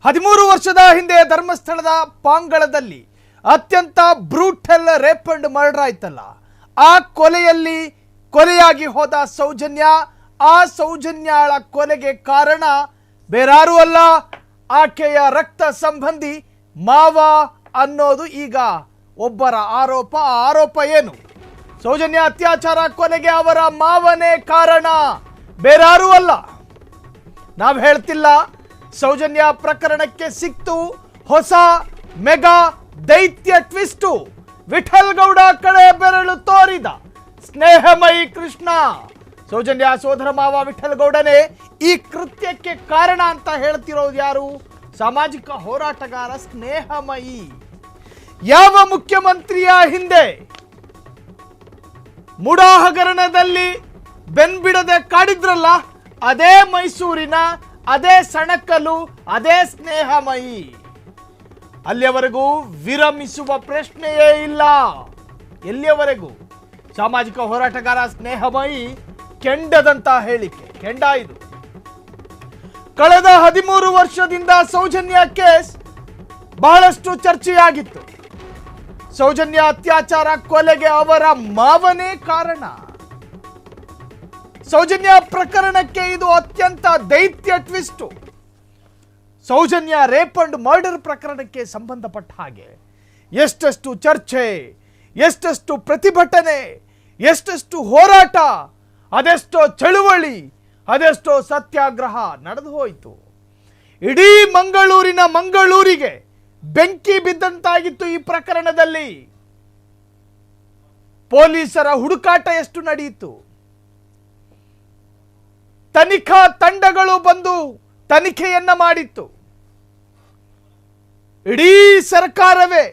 13 ವರ್ಷದ ಹಿಂದೆ ಧರ್ಮಸ್ಥಳದ ಪಾಂಗಳದಲ್ಲಿ ಅತ್ಯಂತ ಬ್ರೂಟಲ್ ರೇಪ್ ಅಂಡ್ ಮರ್ಡರ್ ಆಯ್ತಲ್ಲ, ಆ ಕೊಲೆಯಲ್ಲಿ ಕೊಲೆಯಾಗಿ ಹೋದ ಸೌಜನ್ಯ, ಆ ಸೌಜನ್ಯಾಳ ಕೊಲೆಗೆ ಕಾರಣ ಬೇರಾರೂ ಅಲ್ಲ, ಆಕೆಯ ರಕ್ತ ಸಂಬಂಧಿ ಮಾವ ಅನ್ನೋದು ಈಗ ಒಬ್ಬರ ಆರೋಪ. ಆ ಆರೋಪ ಏನು? ಸೌಜನ್ಯ ಅತ್ಯಾಚಾರ ಕೊಲೆಗೆ ಅವರ ಮಾವನೇ ಕಾರಣ, ಬೇರಾರೂ ಅಲ್ಲ. ನಾವು ಹೇಳ್ತಿಲ್ಲ, ಸೌಜನ್ಯ ಪ್ರಕರಣಕ್ಕೆ ಸಿಕ್ತು ಹೊಸ ಮೆಗಾ ದೈತ್ಯ ಟ್ವಿಸ್ಟು. ವಿಠಲ್ ಗೌಡ ಕಡೆ ಬೆರಳು ತೋರಿದ ಸ್ನೇಹಮಯಿ ಕೃಷ್ಣ. ಸೌಜನ್ಯ ಸೋದರ ಮಾವ ವಿಠಲ್ ಗೌಡನೇ ಈ ಕೃತ್ಯಕ್ಕೆ ಕಾರಣ ಅಂತ ಹೇಳ್ತಿರೋದು ಯಾರು? ಸಾಮಾಜಿಕ ಹೋರಾಟಗಾರ ಸ್ನೇಹಮಯಿ. ಯಾವ ಮುಖ್ಯಮಂತ್ರಿಯ ಹಿಂದೆ ಮುಡಾ ಹಗರಣದಲ್ಲಿ ಬೆನ್ಬಿಡದೆ ಕಾಡಿದ್ರಲ್ಲ, ಅದೇ ಮೈಸೂರಿನ, ಅದೇ ಸಣಕಲು, ಅದೇ ಸ್ನೇಹಮಯಿ. ಅಲ್ಲಿಯವರೆಗೂ ವಿರಮಿಸುವ ಪ್ರಶ್ನೆಯೇ ಇಲ್ಲ. ಎಲ್ಲಿಯವರೆಗೂ? ಸಾಮಾಜಿಕ ಹೋರಾಟಗಾರ ಸ್ನೇಹಮಯಿ ಕೆಂಡದಂತ ಹೇಳಿಕೆ, ಕೆಂಡ ಇದು. ಕಳೆದ 13 ವರ್ಷದಿಂದ ಸೌಜನ್ಯ ಕೇಸ್ ಬಹಳಷ್ಟು ಚರ್ಚೆಯಾಗಿತ್ತು. ಸೌಜನ್ಯ ಅತ್ಯಾಚಾರ ಕೊಲೆಗೆ ಅವರ ಮಾವನೇ ಕಾರಣ. ಸೌಜನ್ಯ ಪ್ರಕರಣಕ್ಕೆ ಇದು ಅತ್ಯಂತ ದೈತ್ಯ twist. Soujanya rape and murder ಪ್ರಕರಣಕ್ಕೆ ಸಂಬಂಧಪಟ್ಟ ಹಾಗೆ ಎಷ್ಟೆಷ್ಟು ಚರ್ಚೆ, ಎಷ್ಟೆಷ್ಟು ಪ್ರತಿಭಟನೆ, ಎಷ್ಟೆಷ್ಟು ಹೋರಾಟ, ಅದೆಷ್ಟೋ ಚಳುವಳಿ, ಅದೆಷ್ಟೋ ಸತ್ಯಾಗ್ರಹ ನಡೆದು ಹೋಯಿತು. ಇಡೀ ಮಂಗಳೂರಿಗೆ ಬೆಂಕಿ ಬಿದ್ದಂತಾಗಿತ್ತು ಈ ಪ್ರಕರಣದಲ್ಲಿ. ಪೊಲೀಸರ ಹುಡುಕಾಟ ಎಷ್ಟು ನಡೆಯಿತು, ತನಿಖಾ ತಂಡಗಳು ಬಂದು ತನಿಖೆಯನ್ನ ಮಾಡಿತ್ತು. ಇಡೀ ಸರ್ಕಾರವೇ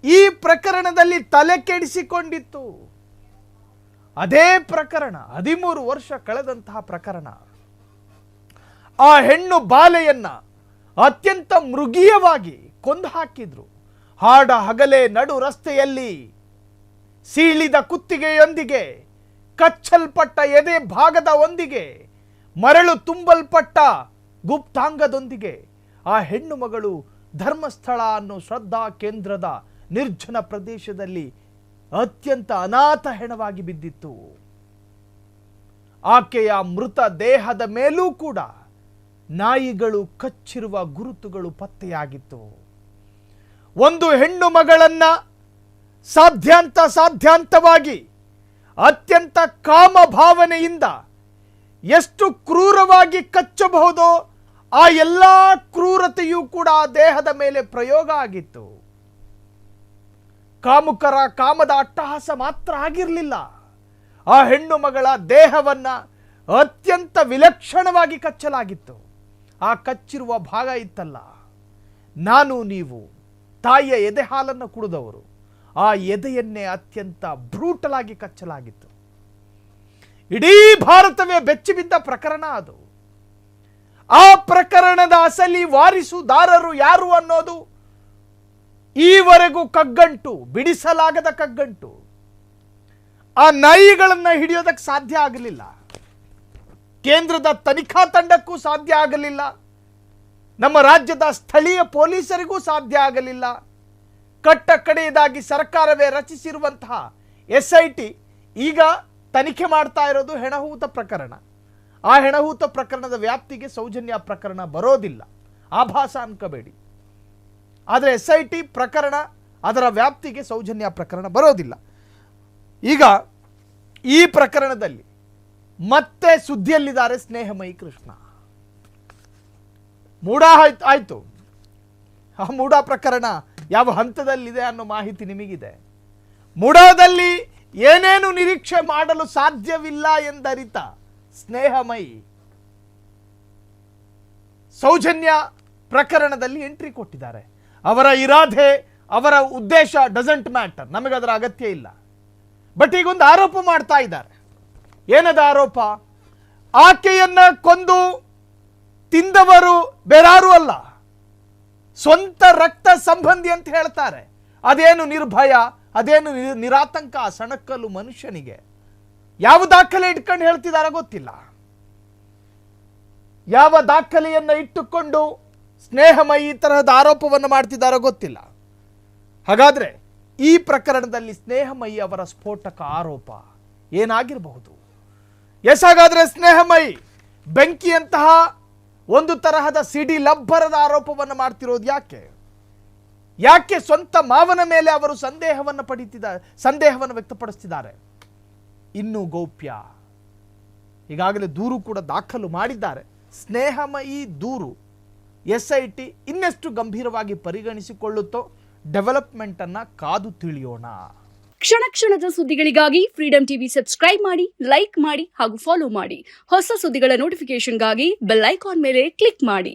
ಈ ಪ್ರಕರಣದಲ್ಲಿ ತಲೆ ಕೆಡಿಸಿಕೊಂಡಿತ್ತು. ಅದೇ ಪ್ರಕರಣ, 13 ವರ್ಷ ಕಳೆದಂತಹ ಪ್ರಕರಣ. ಆ ಹೆಣ್ಣು ಬಾಲೆಯನ್ನ ಅತ್ಯಂತ ಮೃಗೀಯವಾಗಿ ಕೊಂದು ಹಾಕಿದ್ರು. ಹಾಡ ಹಗಲೇ ನಡು ರಸ್ತೆಯಲ್ಲಿ ಸೀಳಿದ ಕುತ್ತಿಗೆಯೊಂದಿಗೆ, ಕಚ್ಚಲ್ಪಟ್ಟ ಎದೆ ಭಾಗದ ಒಂದಿಗೆ, ಮರಳು ತುಂಬಲ್ಪಟ್ಟ ಗುಪ್ತಾಂಗದೊಂದಿಗೆ ಆ ಹೆಣ್ಣು ಮಗಳು ಧರ್ಮಸ್ಥಳ ಅನ್ನೋ ಶ್ರದ್ಧಾ ಕೇಂದ್ರದ ನಿರ್ಜನ ಪ್ರದೇಶದಲ್ಲಿ ಅತ್ಯಂತ ಅನಾಥ ಹೆಣವಾಗಿ ಬಿದ್ದಿತ್ತು. ಆಕೆಯ ಮೃತ ದೇಹದ ಮೇಲೂ ಕೂಡ ನಾಯಿಗಳು ಕಚ್ಚಿರುವ ಗುರುತುಗಳು ಪತ್ತೆಯಾಗಿತ್ತು. ಒಂದು ಹೆಣ್ಣು ಮಗಳನ್ನ ಸಾಧ್ಯಾಂತವಾಗಿ ಅತ್ಯಂತ ಕಾಮ ಭಾವನೆಯಿಂದ ಎಷ್ಟು ಕ್ರೂರವಾಗಿ ಕಚ್ಚಬಹುದೋ ಆ ಎಲ್ಲ ಕ್ರೂರತೆಯೂ ಕೂಡ ಆ ದೇಹದ ಮೇಲೆ ಪ್ರಯೋಗ ಆಗಿತ್ತು. ಕಾಮುಕರ ಕಾಮದ ಅಟ್ಟಹಾಸ ಮಾತ್ರ ಆಗಿರಲಿಲ್ಲ, ಆ ಹೆಣ್ಣು ಮಗಳ ದೇಹವನ್ನ ಅತ್ಯಂತ ವಿಲಕ್ಷಣವಾಗಿ ಕಚ್ಚಲಾಗಿತ್ತು. ಆ ಕಚ್ಚಿರುವ ಭಾಗ ಇತ್ತಲ್ಲ, ನಾನು ನೀವು ತಾಯಿಯ ಎದೆ ಹಾಲನ್ನು ಕುಡಿದವರು, ಆ ಎದೆಯನ್ನೇ ಅತ್ಯಂತ ಬ್ರೂಟಲ್ ಆಗಿ ಕಚ್ಚಲಾಗಿತ್ತು. ಇಡೀ ಭಾರತವೇ ಬೆಚ್ಚಿಬಿದ್ದ ಪ್ರಕರಣ ಅದು. ಆ ಪ್ರಕರಣದ ಅಸಲಿ ವಾರಿಸುದಾರರು ಯಾರು ಅನ್ನೋದು ಈವರೆಗೂ ಕಗ್ಗಂಟು, ಬಿಡಿಸಲಾಗದ ಕಗ್ಗಂಟು. ಆ ನಾಯಿಗಳನ್ನ ಹಿಡಿಯೋದಕ್ಕೆ ಸಾಧ್ಯ ಆಗಲಿಲ್ಲ, ಕೇಂದ್ರದ ತನಿಖಾ ತಂಡಕ್ಕೂ ಸಾಧ್ಯ ಆಗಲಿಲ್ಲ, ನಮ್ಮ ರಾಜ್ಯದ ಸ್ಥಳೀಯ ಪೊಲೀಸರಿಗೂ ಸಾಧ್ಯ ಆಗಲಿಲ್ಲ. ಕಟ್ಟ ಕಡೆಯದಾಗಿ ಸರ್ಕಾರವೇ ರಚಿಸಿರುವಂತಹ SIT ಈಗ ತನಿಖೆ ಮಾಡ್ತಾ ಇರೋದು ಹೆಣಹೂತ ಪ್ರಕರಣ. ಆ ಹೆಣಹೂತ ಪ್ರಕರಣದ ವ್ಯಾಪ್ತಿಗೆ ಸೌಜನ್ಯ ಪ್ರಕರಣ ಬರೋದಿಲ್ಲ, ಆಭಾಸ ಅನ್ಕೋಬೇಡಿ. ಆದರೆ SIT ಪ್ರಕರಣ, ಅದರ ವ್ಯಾಪ್ತಿಗೆ ಸೌಜನ್ಯ ಪ್ರಕರಣ ಬರೋದಿಲ್ಲ. ಈಗ ಈ ಪ್ರಕರಣದಲ್ಲಿ ಮತ್ತೆ ಸುದ್ದಿಯಲ್ಲಿದ್ದಾರೆ ಸ್ನೇಹಮಯಿ ಕೃಷ್ಣ. ಮೂಡಾ ಆಯ್ತು, ಆ ಮೂಡಾ ಪ್ರಕರಣ ಯಾವ ಹಂತದಲ್ಲಿದೆ ಅನ್ನೋ ಮಾಹಿತಿ ನಿಮಗಿದೆ. ಮೂಡಾದಲ್ಲಿ ಏನೇನು ನಿರೀಕ್ಷೆ ಮಾಡಲು ಸಾಧ್ಯವಿಲ್ಲ ಎಂದರಿತ ಸ್ನೇಹಮಯಿ ಸೌಜನ್ಯ ಪ್ರಕರಣದಲ್ಲಿ ಎಂಟ್ರಿ ಕೊಟ್ಟಿದ್ದಾರೆ. ಅವರ ಇರಾದೆ, ಅವರ ಉದ್ದೇಶ ಡಸಂಟ್ ಮ್ಯಾಟರ್, ನಮಗದರ ಅಗತ್ಯ ಇಲ್ಲ. ಬಟ್ ಈಗೊಂದು ಆರೋಪ ಮಾಡ್ತಾ ಇದ್ದಾರೆ. ಏನದ ಆರೋಪ? ಆಕೆಯನ್ನ ಕೊಂದು ತಿಂದವರು ಬೇರಾರು ಅಲ್ಲ, ಸ್ವಂತ ರಕ್ತ ಸಂಬಂಧಿ ಅಂತ ಹೇಳ್ತಾರೆ. ಅದೇನು ನಿರ್ಭಯ, ಅದೇನು ನಿರಾತಂಕ ಸಣಕಲು ಮನುಷ್ಯನಿಗೆ. ಯಾವ ದಾಖಲೆ ಇಟ್ಕೊಂಡು ಹೇಳ್ತಿದಾರ ಗೊತ್ತಿಲ್ಲ. ಯಾವ ದಾಖಲೆಯನ್ನ ಇಟ್ಟುಕೊಂಡು ಸ್ನೇಹಮಯಿ ಈ ತರಹದ ಆರೋಪವನ್ನು ಮಾಡ್ತಿದ್ದಾರೋ ಗೊತ್ತಿಲ್ಲ. ಹಾಗಾದ್ರೆ ಈ ಪ್ರಕರಣದಲ್ಲಿ ಸ್ನೇಹಮಯಿ ಅವರ ಸ್ಫೋಟಕ ಆರೋಪ ಏನಾಗಿರಬಹುದು? ಎಸ್, ಹಾಗಾದ್ರೆ ಸ್ನೇಹಮಯಿ ಬೆಂಕಿಯಂತಹ ಒಂದು ತರಹದ ಸಿಡಿ ಲಬ್ಬರದ ಆರೋಪವನ್ನು ಮಾಡ್ತಿರೋದು ಯಾಕೆ ಸ್ವಂತ ಮಾವನ ಮೇಲೆ ಅವರು ಸಂದೇಹವನ್ನು ವ್ಯಕ್ತಪಡಿಸ್ತಿದ್ದಾರೆ? ಇನ್ನೂ ಗೌಪ್ಯ. ಈಗಾಗಲೇ ದೂರು ಕೂಡ ದಾಖಲು ಮಾಡಿದ್ದಾರೆ. ಸ್ನೇಹಮಯಿ ದೂರು SIT ಇನ್ನೆಷ್ಟು ಗಂಭೀರವಾಗಿ ಪರಿಗಣಿಸಿಕೊಳ್ಳುತ್ತೋ ಡೆವಲಪ್ಮೆಂಟ್ ಅನ್ನ ಕಾದು ತಿಳಿಯೋಣ. ಕ್ಷಣ ಕ್ಷಣದ ಸುದ್ದಿಗಳಿಗಾಗಿ ಫ್ರೀಡಂ ಟಿವಿ ಸಬ್ಸ್ಕ್ರೈಬ್ ಮಾಡಿ, ಲೈಕ್ ಮಾಡಿ ಹಾಗೂ ಫಾಲೋ ಮಾಡಿ. ಹೊಸ ಸುದ್ದಿಗಳ ನೋಟಿಫಿಕೇಶನ್ಗಾಗಿ ಬೆಲ್ ಐಕಾನ್ ಮೇಲೆ ಕ್ಲಿಕ್ ಮಾಡಿ.